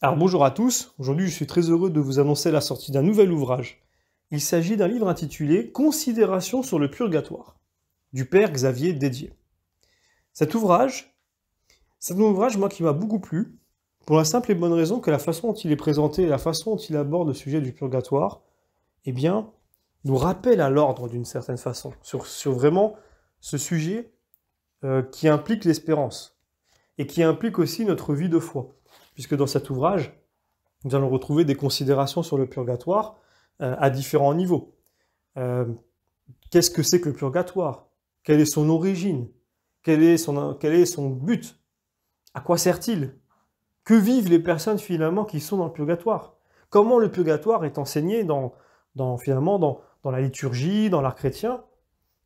Alors bonjour à tous, aujourd'hui je suis très heureux de vous annoncer la sortie d'un nouvel ouvrage. Il s'agit d'un livre intitulé Considérations sur le purgatoire, du père Xavier Dédier. Cet ouvrage, c'est un ouvrage moi qui m'a beaucoup plu, pour la simple et bonne raison que la façon dont il est présenté et la façon dont il aborde le sujet du purgatoire, eh bien, nous rappelle à l'ordre d'une certaine façon, sur vraiment ce sujet qui implique l'espérance, et qui implique aussi notre vie de foi, puisque dans cet ouvrage, nous allons retrouver des considérations sur le purgatoire à différents niveaux. Euh, Qu'est-ce que c'est que le purgatoire? Quelle est son origine? Quel est son but? À quoi sert-il? Que vivent les personnes finalement qui sont dans le purgatoire? Comment le purgatoire est enseigné finalement dans la liturgie, dans l'art chrétien?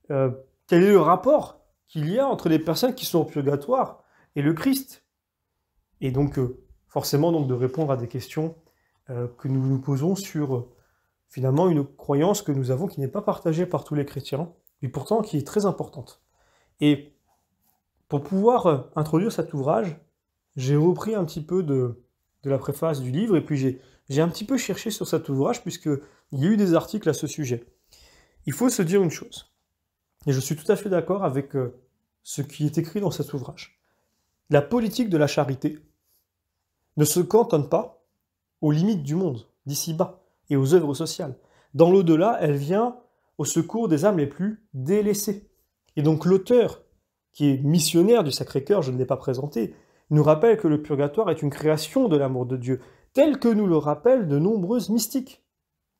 Quel est le rapport qu'il y a entre les personnes qui sont au purgatoire et le Christ? Et donc, forcément, donc, de répondre à des questions que nous nous posons sur, finalement, une croyance que nous avons qui n'est pas partagée par tous les chrétiens, mais pourtant qui est très importante. Et pour pouvoir introduire cet ouvrage, j'ai repris un petit peu de la préface du livre, et puis j'ai un petit peu cherché sur cet ouvrage, puisqu'il y a eu des articles à ce sujet. Il faut se dire une chose, et je suis tout à fait d'accord avec ce qui est écrit dans cet ouvrage. La politique de la charité ne se cantonne pas aux limites du monde, d'ici-bas, et aux œuvres sociales. Dans l'au-delà, elle vient au secours des âmes les plus délaissées. Et donc l'auteur, qui est missionnaire du Sacré-Cœur, je ne l'ai pas présenté, nous rappelle que le purgatoire est une création de l'amour de Dieu, tel que nous le rappellent de nombreuses mystiques.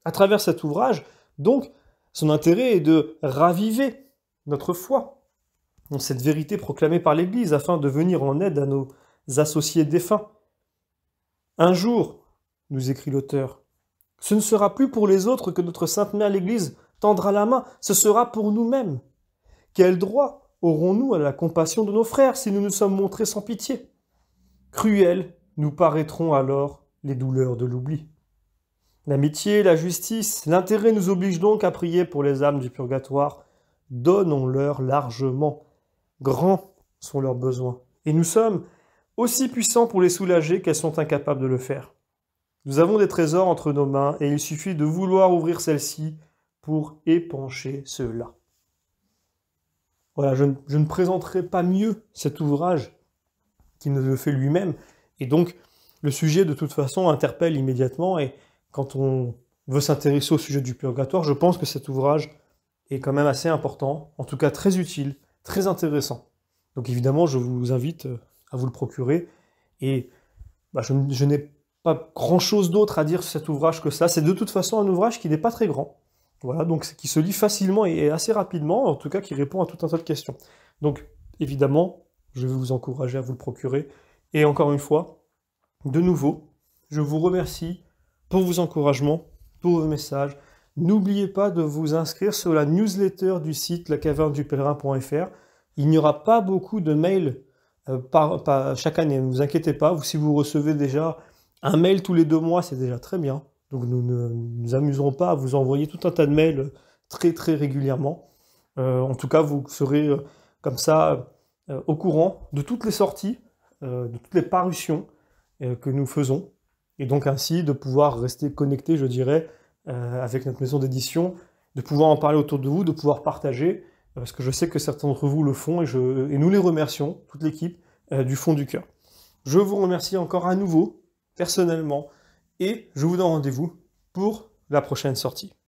À travers cet ouvrage, donc, son intérêt est de raviver notre foi dans cette vérité proclamée par l'Église, afin de venir en aide à nos associés défunts. Un jour, nous écrit l'auteur, ce ne sera plus pour les autres que notre Sainte Mère l'Église tendra la main, ce sera pour nous-mêmes. Quel droit aurons-nous à la compassion de nos frères si nous nous sommes montrés sans pitié? Cruelles nous paraîtront alors les douleurs de l'oubli. L'amitié, la justice, l'intérêt nous obligent donc à prier pour les âmes du purgatoire. Donnons-leur largement. Grands sont leurs besoins. Et nous sommes aussi puissants pour les soulager qu'elles sont incapables de le faire. Nous avons des trésors entre nos mains et il suffit de vouloir ouvrir celles-ci pour épancher ceux-là. Voilà, je ne présenterai pas mieux cet ouvrage qu'il ne le fait lui-même. Et donc, le sujet, de toute façon, interpelle immédiatement. Et quand on veut s'intéresser au sujet du purgatoire, je pense que cet ouvrage est quand même assez important, en tout cas très utile, très intéressant. Donc évidemment, je vous invite à vous le procurer. Et je n'ai pas grand-chose d'autre à dire sur cet ouvrage que ça. C'est de toute façon un ouvrage qui n'est pas très grand. Voilà, donc qui se lit facilement et assez rapidement, en tout cas qui répond à tout un tas de questions. Donc évidemment, je vais vous encourager à vous le procurer. Et encore une fois, de nouveau, je vous remercie pour vos encouragements, pour vos messages. N'oubliez pas de vous inscrire sur la newsletter du site lacavernedupèlerin.fr. Il n'y aura pas beaucoup de mails chaque année, ne vous inquiétez pas. Si vous recevez déjà un mail tous les 2 mois, c'est déjà très bien. Donc nous ne nous amuserons pas à vous envoyer tout un tas de mails très très régulièrement. En tout cas, vous serez comme ça au courant de toutes les sorties, de toutes les parutions que nous faisons. Et donc ainsi de pouvoir rester connecté, je dirais, avec notre maison d'édition, de pouvoir en parler autour de vous, de pouvoir partager, parce que je sais que certains d'entre vous le font et nous les remercions, toute l'équipe, du fond du cœur. Je vous remercie encore à nouveau, personnellement, et je vous donne rendez-vous pour la prochaine sortie.